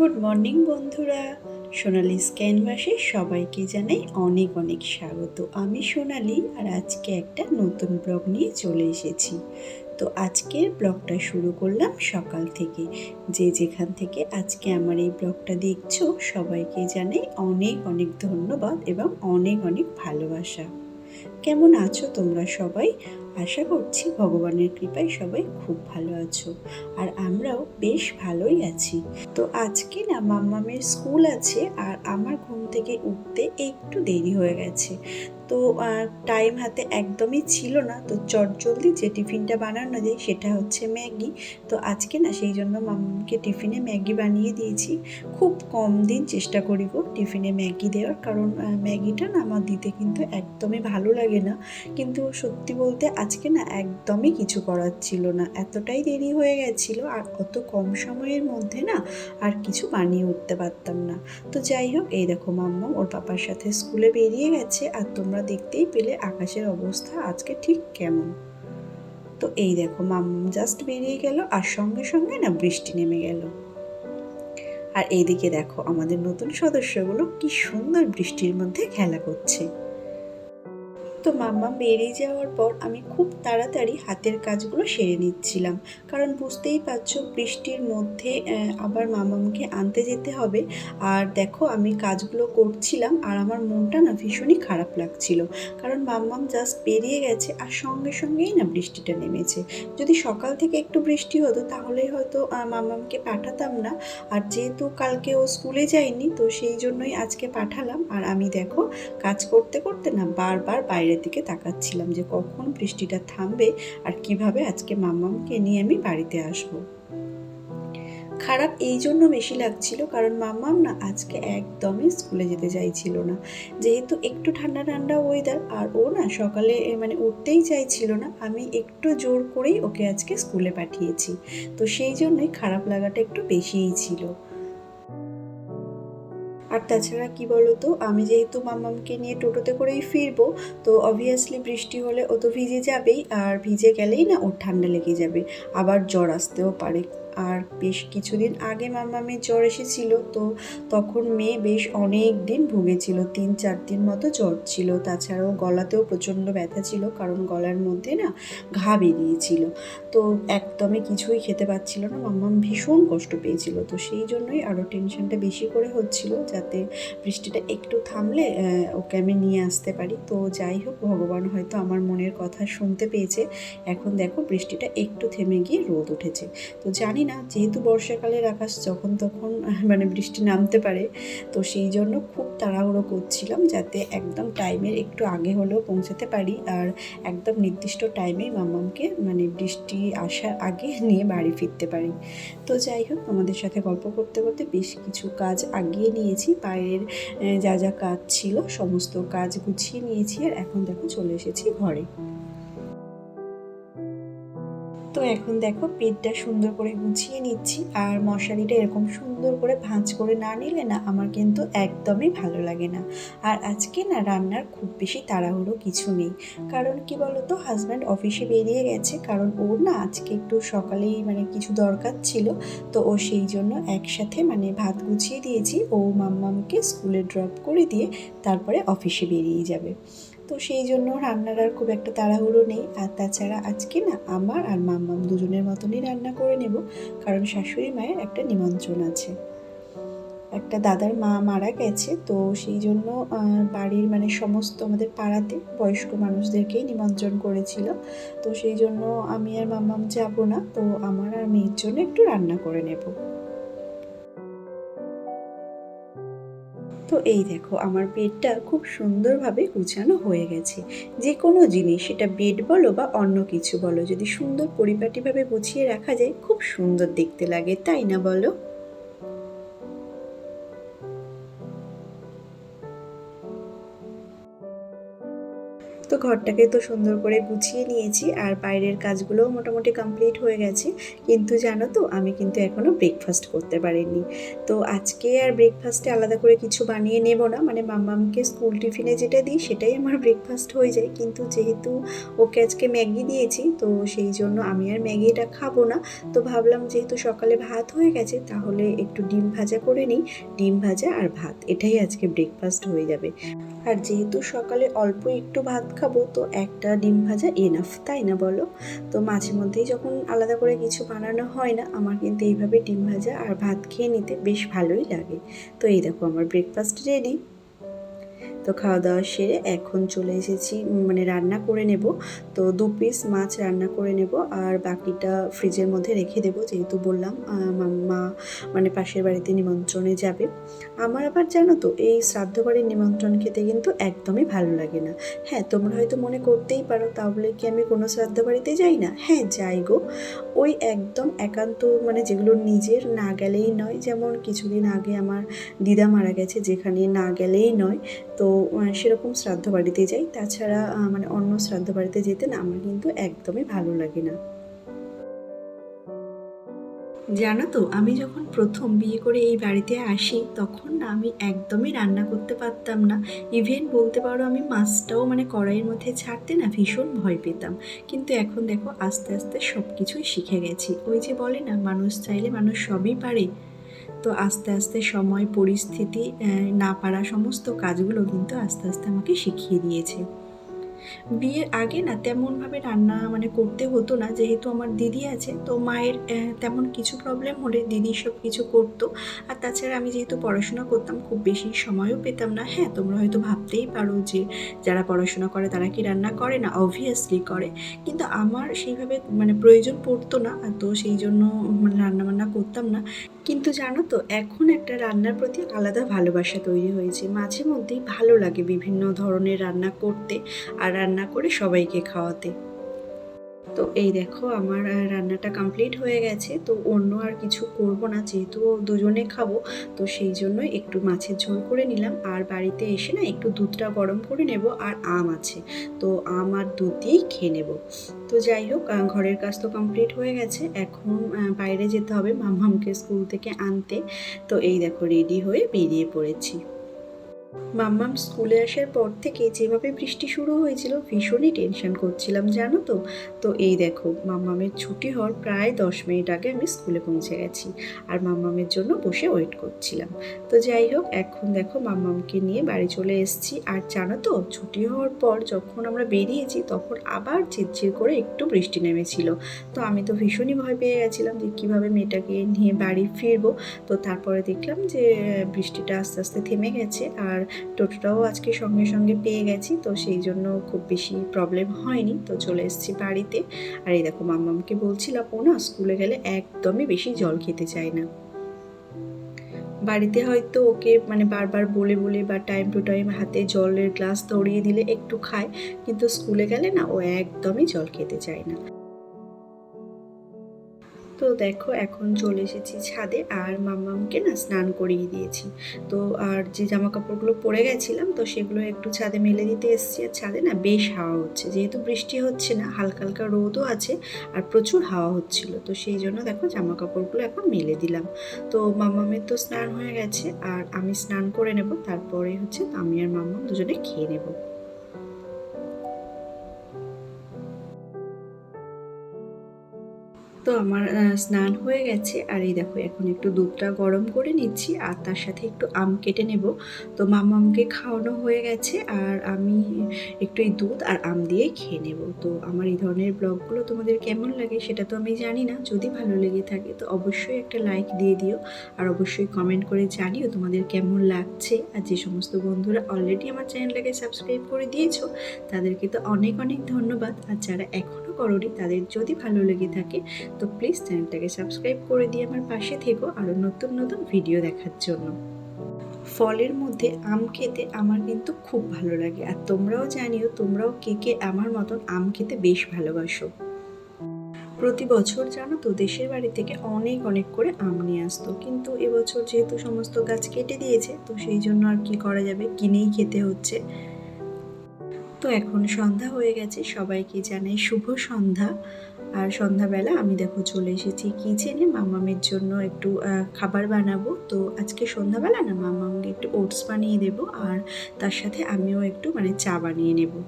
Good morning বন্ধুরা, সোনালিস ক্যানভাসে সবাইকে জানাই অনেক অনেক স্বাগত। আমি সোনালি আর আজকে একটা নতুন ব্লগ নিয়ে চলে এসেছি। তো আজকের ব্লগটা শুরু করলাম সকাল থেকে। যে যেখান থেকে আজকে আমার এই ব্লগটা দেখছো সবাইকে জানাই অনেক অনেক ধন্যবাদ এবং অনেক অনেক ভালোবাসা। কেমন আছো তোমরা সবাই? আশা করছি ভগবানের কৃপায় সবাই খুব ভালো আছো, আর আমরাও বেশ ভালোই আছি। তো আজকে না মাম্মামের স্কুল আছে, আর আমার ঘুম থেকে উঠতে একটু দেরি হয়ে গেছে। তো টাইম হাতে একদমই ছিল না, তো চটজলদি যে টিফিনটা বানানো যায় সেটা হচ্ছে ম্যাগি। তো আজকে না সেই জন্য মাম্মামকে টিফিনে ম্যাগি বানিয়ে দিয়েছি। খুব কম দিন চেষ্টা করি গো টিফিনে ম্যাগি দেওয়ার, কারণ ম্যাগিটা না আমার দিতে কিন্তু একদমই ভালো লাগে না। কিন্তু সত্যি বলতে আজকে না একদমই কিছু করার ছিল না, এতটাই দেরি হয়ে গেছিলো, আর অত কম সময়ের মধ্যে না আর কিছু বানিয়ে উঠতে পারতাম না। তো যাই হোক, এই দেখো মাম্মাম ওর পাপার সাথে স্কুলে বেরিয়ে গেছে, আর তোমরা দেখতেই পেলে আকাশের অবস্থা আজকে ঠিক কেমন। তো এই দেখো মাম্মাম জাস্ট বেরিয়ে গেল, আর সঙ্গে সঙ্গে না বৃষ্টি নেমে গেল। আর এইদিকে দেখো আমাদের নতুন সদস্যগুলো কি সুন্দর বৃষ্টির মধ্যে খেলা করছে। তো মাম্মাম বেরিয়ে যাওয়ার পর আমি খুব তাড়াতাড়ি হাতের কাজগুলো সেরে নিচ্ছিলাম, কারণ বুঝতেই পারছো বৃষ্টির মধ্যে আবার মাম্মামকে আনতে যেতে হবে। আর দেখো আমি কাজগুলো করছিলাম, আর আমার মনটা না ভীষণই খারাপ লাগছিল, কারণ মাম্মাম জাস্ট বেরিয়ে গেছে আর সঙ্গে সঙ্গেই না বৃষ্টিটা নেমেছে। যদি সকাল থেকে একটু বৃষ্টি হতো তাহলে হয়তো মাম্মামকে পাঠাতাম না। আর যেহেতু কালকে ও স্কুলে যায়নি, তো সেই জন্যই আজকে পাঠালাম। আর আমি দেখো কাজ করতে করতে না বারবার বাইরের দিকে তাকাচ্ছিলাম যে কখন বৃষ্টিটা থামবে আর কিভাবে আজকে মাম্মামকে নিয়ে আমি বাড়িতে আসব। খারাপ এই জন্য বেশি লাগছিল কারণ মাম্মাম না আজকে একদমই স্কুলে যেতে চাইছিল না, যেহেতু একটু ঠান্ডা ঠান্ডা ওয়েদার, আর ও না সকালে মানে উঠতেই চাইছিল না। আমি একটু জোর করেই ওকে আজকে স্কুলে পাঠিয়েছি, তো সেই জন্যই খারাপ লাগাটা একটু বেশিই ছিল। আর তাছাড়া কি বলতো, আমি যেহেতু মাম্মামকে নিয়ে টোটোতে করেই ফিরবো, তো অবভিয়াসলি বৃষ্টি হলে ও তো ভিজে যাবেই, আর ভিজে গেলেই না ওর ঠান্ডা লেগে যাবে, আবার জ্বর আসতেও পারে। আর বেশ কিছুদিন আগে মাম্মামের জ্বর এসেছিল, তো তখন মেয়ে বেশ অনেক দিন ভুগেছিল, 3-4 দিন মতো জ্বর ছিল। তাছাড়াও গলাতেও প্রচণ্ড ব্যথা ছিল, কারণ গলার মধ্যে না ঘা বেরিয়েছিল। তো একদমই কিছুই খেতে পাচ্ছিল না, মাম্মাম ভীষণ কষ্ট পেয়েছিল। তো সেই জন্যই আরও টেনশনটা বেশি করে হচ্ছিল, যাতে বৃষ্টিটা একটু থামলে ওকে আমি নিয়ে আসতে পারি। তো যাই হোক, ভগবান হয়তো আমার মনের কথা শুনতে পেয়েছে। এখন দেখো বৃষ্টিটা একটু থেমে গিয়ে রোদ উঠেছে। তো জানি না, যেহেতু বর্ষাকালের আকাশ যখন তখন মানে বৃষ্টি নামতে পারে, তো সেই জন্য খুব তাড়াহুড়ো করছিলাম যাতে একদম টাইমের একটু আগে হলেও পৌঁছাতে পারি, আর একদম নির্দিষ্ট টাইমেই মাম্মামকে মানে বৃষ্টি আসার আগে নিয়ে বাড়ি ফিরতে পারি। তো যাই হোক, আমাদের সাথে গল্প করতে করতে বেশ কিছু কাজ আগিয়ে নিয়েছি, বাইরের যা যা কাজ ছিল সমস্ত কাজ গুছিয়ে নিয়েছি, আর এখন দেখো চলে এসেছি ঘরে। তো এখন দেখো পেটটা সুন্দর করে গুছিয়ে নিচ্ছি, আর মশারিটা এরকম সুন্দর করে ভাঁজ করে না নিলে না আমার কিন্তু একদমই ভালো লাগে না। আর আজকে না রান্নার খুব বেশি তাড়াহুড়ো কিছু নেই, কারণ কি বলতো, হাজব্যান্ড অফিসে বেরিয়ে গেছে, কারণ ওর না আজকে একটু সকালেই মানে কিছু দরকার ছিল। তো ও সেই জন্য একসাথে মানে ভাত গুছিয়ে দিয়েছি, ও মাম্মামকে স্কুলে ড্রপ করে দিয়ে তারপরে অফিসে বেরিয়ে যাবে। তো সেই জন্য রান্নার আর খুব একটা তাড়াহুড়ো নেই। আর তাছাড়া আজকে না আমার আর মাম্মাম দুজনের মতনই রান্না করে নেব, কারণ শাশুড়ি মায়ের একটা নিমন্ত্রণ আছে। একটা দাদার মা মারা গেছে, তো সেই জন্য বাড়ির মানে সমস্ত আমাদের পাড়াতে বয়স্ক মানুষদেরকেই নিমন্ত্রণ করেছিল। তো সেই জন্য আমি আর মাম্মাম যাব না, তো আমার আর মেয়ের জন্য একটু রান্না করে নেব। তো এই দেখো আমার বেডটা খুব সুন্দরভাবে গুছানো হয়ে গেছে। যে কোনো জিনিস, সেটা বেড বলো বা অন্য কিছু বলো, যদি সুন্দর পরিপাটিভাবে গুছিয়ে রাখা যায় খুব সুন্দর দেখতে লাগে, তাই না বলো? তো ঘরটাকে তো সুন্দর করে গুছিয়ে নিয়েছি আর বাইরের কাজগুলোও মোটামুটি কমপ্লিট হয়ে গেছে। কিন্তু জানো তো আমি কিন্তু এখনও ব্রেকফাস্ট করতে পারিনি। তো আজকে আর ব্রেকফাস্টে আলাদা করে কিছু বানিয়ে নেব না, মানে মাম্মামকে স্কুল টিফিনে যেটা দিই সেটাই আমার ব্রেকফাস্ট হয়ে যায়। কিন্তু যেহেতু ওকে আজকে ম্যাগি দিয়েছি তো সেই জন্য আমি আর ম্যাগিটা খাবো না। তো ভাবলাম যেহেতু সকালে ভাত হয়ে গেছে তাহলে একটু ডিম ভাজা করে নিই। ডিম ভাজা আর ভাত এটাই আজকে ব্রেকফাস্ট হয়ে যাবে। আর যেহেতু সকালে অল্প একটু ভাত খাবো তো একটা ডিম ভাজা এনাফ, তাই না বলো? তো মাঝে মধ্যেই যখন আলাদা করে কিছু বানানো হয় না আমার কিন্তু এইভাবে ডিম ভাজা আর ভাত খেয়ে নিতে বেশ ভালোই লাগে। তো এই দেখো আমার ব্রেকফাস্ট রেডি। তো খাওয়া দাওয়া সেরে এখন চলে এসেছি, মানে রান্না করে নেব। তো 2 পিস মাছ রান্না করে নেব আর বাকিটা ফ্রিজের মধ্যে রেখে দেবো, যেহেতু বললাম মাম্মা মানে পাশের বাড়িতে নিমন্ত্রণে যাবে। আমার আবার জানো তো এই শ্রাদ্ধ বাড়ির নিমন্ত্রণ খেতে কিন্তু একদমই ভালো লাগে না। হ্যাঁ, তোমরা হয়তো মনে করতেই পারো তাহলে কি আমি কোনো শ্রাদ্ধ বাড়িতে যাই না? হ্যাঁ যাই গো, ওই একদম একান্ত মানে যেগুলো নিজের না গেলেই নয়, যেমন কিছুদিন আগে আমার দিদা মারা গেছে, যেখানে না গেলেই নয়। তো সেরকম শ্রাদ্ধ বাড়িতে যাই, তাছাড়া মানে অন্য শ্রাদ্ধ বাড়িতে যেতে না আমার কিন্তু একদমই ভালো লাগে না। জানো তো আমি যখন প্রথম বিয়ে করে এই বাড়িতে আসি তখন না আমি একদমই রান্না করতে পারতাম না। ইভেন বলতে পারো আমি মাছটাও মানে কড়াইয়ের মধ্যে ছাড়তে না ভীষণ ভয় পেতাম। কিন্তু এখন দেখো আস্তে আস্তে সব কিছুই শিখে গেছি। ওই যে বলে না মানুষ চাইলে মানুষ সবই পারে। তো আস্তে আস্তে সময় পরিস্থিতি না পারা সমস্ত কাজগুলো কিন্তু আস্তে আস্তে আমাকে শিখিয়ে দিয়েছে। বিয়ের আগে না তেমনভাবে রান্না মানে করতে হতো না, যেহেতু আমার দিদি আছে তো মায়ের তেমন কিছু প্রবলেম হলে দিদি সব কিছু করতো। আর তাছাড়া আমি যেহেতু পড়াশোনা করতাম খুব বেশি সময়ও পেতাম না। হ্যাঁ তোমরা হয়তো ভাবতেই পারো যে যারা পড়াশোনা করে তারা কি রান্না করে না, অবভিয়াসলি করে। কিন্তু আমার সেইভাবে মানে প্রয়োজন পড়তো না, তো সেই জন্য মানে রান্নাবান্না করতাম না। কিন্তু জানো তো এখন একটা রান্নার প্রতি আলাদা ভালোবাসা তৈরি হয়েছে, মাঝে মধ্যেই ভালো লাগে বিভিন্ন ধরনের রান্না করতে আর রান্না করে সবাইকে খাওয়াতে। তো এই দেখো আমার রান্নাটা কমপ্লিট হয়ে গেছে। তো অন্য আর কিছু করব না, যেহেতু দুজনে খাবো তো সেই জন্য একটু মাছের ঝোল করে নিলাম। আর বাড়িতে এসে না একটু দুধটা গরম করে নেব, আর আম আছে তো আম আর দুধ দিয়েই খেয়ে নেব। তো যাই হোক ঘরের কাজ তো কমপ্লিট হয়ে গেছে, এখন বাইরে যেতে হবে মাম্মামকে স্কুল থেকে আনতে। তো এই দেখো রেডি হয়ে বেরিয়ে পড়েছি। মাম্মাম স্কুলে আসার পর থেকে যেভাবে বৃষ্টি শুরু হয়েছিল ভীষণই টেনশন করছিলাম জানো তো। তো এই দেখো মাম্মামের ছুটি হওয়ার প্রায় 10 মিনিট আগে আমি স্কুলে পৌঁছে গেছি আর মাম্মামের জন্য বসে ওয়েট করছিলাম। তো যাই হোক এখন দেখো মাম্মামকে নিয়ে বাড়ি চলে এসেছি। আর জানো তো ছুটি হওয়ার পর যখন আমরা বেরিয়েছি তখন আবার ঝিরঝির করে একটু বৃষ্টি নেমেছিল। তো আমি তো ভীষণই ভয় পেয়ে গেছিলাম যে কীভাবে মেয়েটাকে নিয়ে বাড়ি ফিরবো। তো তারপরে দেখলাম যে বৃষ্টিটা আস্তে আস্তে থেমে গেছে আর টোটোটাও আজকে সঙ্গে সঙ্গে পেয়ে গেছি, তো সেই জন্য খুব বেশি প্রবলেম হয়নি। তো চলে এসেছি বাড়িতে। আর এই দেখো মাম্মামকে বলছিলাম ও না স্কুলে গেলে একদমই বেশি জল খেতে চায় না। বাড়িতে হয়তো ওকে মানে বারবার বলে বলে বা টাইম টু টাইম হাতে জলের গ্লাস ধরিয়ে দিলে একটু খায়, কিন্তু স্কুলে গেলে না ও একদমই জল খেতে চায় না। তো দেখো এখন চলে এসেছি ছাদে আর মাম্মামকে না স্নান করিয়ে দিয়েছি। তো আর যে জামা কাপড়গুলো পরে গেছিলাম তো সেগুলো একটু ছাদে মেলে দিতে এসেছি। আর ছাদে না বেশ হাওয়া হচ্ছে, যেহেতু বৃষ্টি হচ্ছে না হালকা হালকা রোদও আছে আর প্রচুর হাওয়া হচ্ছিল, তো সেই জন্য দেখো জামা কাপড়গুলো এখন মেলে দিলাম। তো মাম্মামের তো স্নান হয়ে গেছে আর আমি স্নান করে নেব, তারপরে হচ্ছে আমি আর মাম্মাম দুজনে খেয়ে নেবো। তো আমার স্নান হয়ে গেছে আর এই দেখো এখন একটু দুধটা গরম করে নিচ্ছি আর তার সাথে একটু আম কেটে নেব। তো মাম্মামকে খাওয়ানো হয়ে গেছে আর আমি একটু এই দুধ আর আম দিয়ে খেয়ে নেব। তো আমার এই ধরনের ব্লগগুলো তোমাদের কেমন লাগে সেটা তো আমি জানি না, যদি ভালো লেগে থাকে তো অবশ্যই একটা লাইক দিয়ে দিও আর অবশ্যই কমেন্ট করে জানিও তোমাদের কেমন লাগছে। আর যে সমস্ত বন্ধুরা অলরেডি আমার চ্যানেলটাকে সাবস্ক্রাইব করে দিয়েছো তাদেরকে তো অনেক অনেক ধন্যবাদ। আর যারা এখনও করোনি তাদের যদি ভালো লেগে থাকে তো প্লিজ চ্যানেলটাকে সাবস্ক্রাইব করে দিয়ে আমার পাশে থেকো আরও নতুন নতুন ভিডিও দেখার জন্য। ফলের মধ্যে আম খেতে আমার কিন্তু খুব ভালো লাগে, আর তোমরাও জানিও তোমরাও কে কে আমার মতন আম খেতে বেশ ভালোবাসো। প্রতি বছর জানো তো দেশের বাড়ি থেকে অনেক অনেক করে আম নিয়ে আসতো, কিন্তু এবছর যেহেতু সমস্ত গাছ কেটে দিয়েছে তো সেই জন্য আর কি করা যাবে, কিনেই খেতে হচ্ছে। তো এখন সন্ধ্যা হয়ে গেছে, সবাইকে জানাই শুভ সন্ধ্যা। আর সন্ধ্যাবেলা আমি দেখো চলে এসেছি কিচেনে মামামের জন্য একটু খাবার বানাবো। তো আজকে সন্ধ্যাবেলা না মামামকে একটু ওটস বানিয়ে দেবো, আর তার সাথে আমিও একটু চা বানিয়ে নেবো।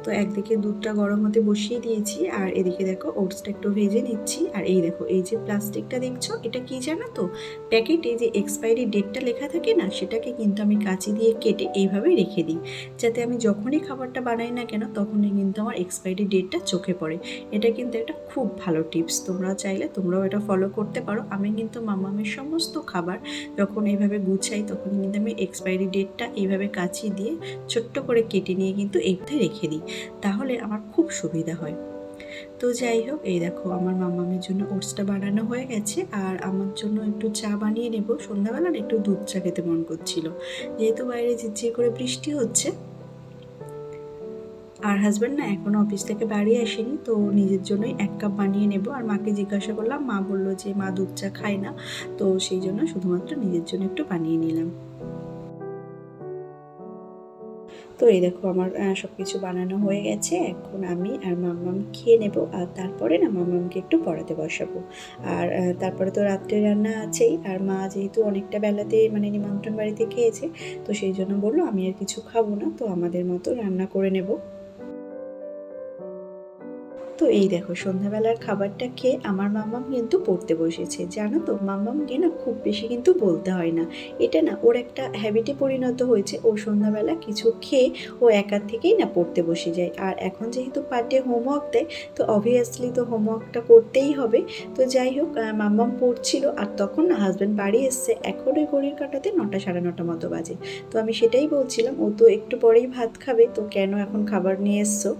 তো একদিকে দুধটা গরম হতে বসিয়ে দিয়েছি, আর এদিকে দেখো ওটসটা একটু ভেজে নিচ্ছি। আর এই দেখো এই যে প্লাস্টিকটা দেখছো, এটা কি জানো তো, প্যাকেটে যে এক্সপায়ারি ডেটটা লেখা থাকে না, সেটাকে কিন্তু আমি কাঁচি দিয়ে কেটে এইভাবে রেখে দিই, যাতে আমি যখনই খাবারটা বানাই না কেন তখনই কিন্তু আমার এক্সপায়ারি ডেটটা চোখে পড়ে। এটা কিন্তু একটা খুব ভালো টিপস, তোমরা চাইলে তোমরাও এটা ফলো করতে পারো। আমি কিন্তু মামামের সমস্ত খাবার যখন এইভাবে গুছাই তখন কিন্তু আমি এক্সপায়ারি ডেটটা এইভাবে কাঁচি দিয়ে ছোট্ট করে কেটে নিয়ে কিন্তু এইটাই রেখে দিই, তাহলে আমার খুব সুবিধা হয়। তো যাই হোক, এই দেখো আমার মামামের জন্য ওটসটা বানানো হয়ে গেছে, আর আমার জন্য একটু চা বানিয়ে নেব। সন্ধ্যাবেলার একটু দুধ চা খেতে মন করছিল, যেহেতু বাইরে ঝিরঝির করে বৃষ্টি হচ্ছে। আর হাজব্যান্ড না এখনও অফিস থেকে বাড়ি আসেনি, তো নিজের জন্যই 1 কাপ বানিয়ে নেব। আর মাকে জিজ্ঞাসা করলাম, মা বললো যে মা দুধ চা খায় না, তো সেই জন্য শুধুমাত্র নিজের জন্য একটু বানিয়ে নিলাম। তো এই দেখো আমার সব কিছু বানানো হয়ে গেছে, এখন আমি আর মাম্মাম খেয়ে নেব, আর তারপরে না মাম্মামকে একটু পড়াতে বসাবো। আর তারপরে তো রাত্রে রান্না আছেই, আর মা যেহেতু অনেকটা বেলাতে নিমন্ত্রণ বাড়িতে খেয়েছে, তো সেই জন্য বললো আমি আর কিছু খাবো না, তো আমাদের মতো রান্না করে নেব। তো এই দেখো সন্ধ্যাবেলার খাবারটা খেয়ে আমার মাম্মাম কিন্তু পড়তে বসেছে। জানো তো মাম্মামকে না খুব বেশি কিন্তু বলতে হয় না, এটা না ওর একটা হ্যাবিটে পরিণত হয়েছে। ও সন্ধ্যাবেলা কিছু খেয়ে ও একা থেকেই না পড়তে বসে যায়। আর এখন যেহেতু পার্টে হোমওয়ার্ক দেয়, তো অবভিয়াসলি তো হোমওয়ার্কটা করতেই হবে। তো যাই হোক মাম্মাম পড়ছিল, আর তখন না হাজব্যান্ড বাড়ি এসছে। এখন ওই ঘড়ির কাঁটাতে 9টা সাড়ে 9টা মতো বাজে। তো আমি সেটাই বলছিলাম, ও তো একটু পরেই ভাত খাবে, তো কেন এখন খাবার নিয়ে এসছো।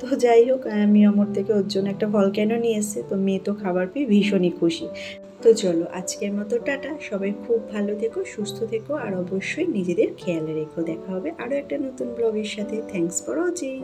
তো যাই হোক মিয়ামর থেকে ওর জন্য একটা ভলক্যানো নিয়ে এসছে, তো মেয়ে তো খাবার পেয়ে ভীষণই খুশি। তো চলো আজকের মতো টাটা, সবাই খুব ভালো থেকো, সুস্থ থেকো, আর অবশ্যই নিজেদের খেয়াল রেখো। দেখা হবে আরও একটা নতুন ব্লগের সাথে। Thanks for watching.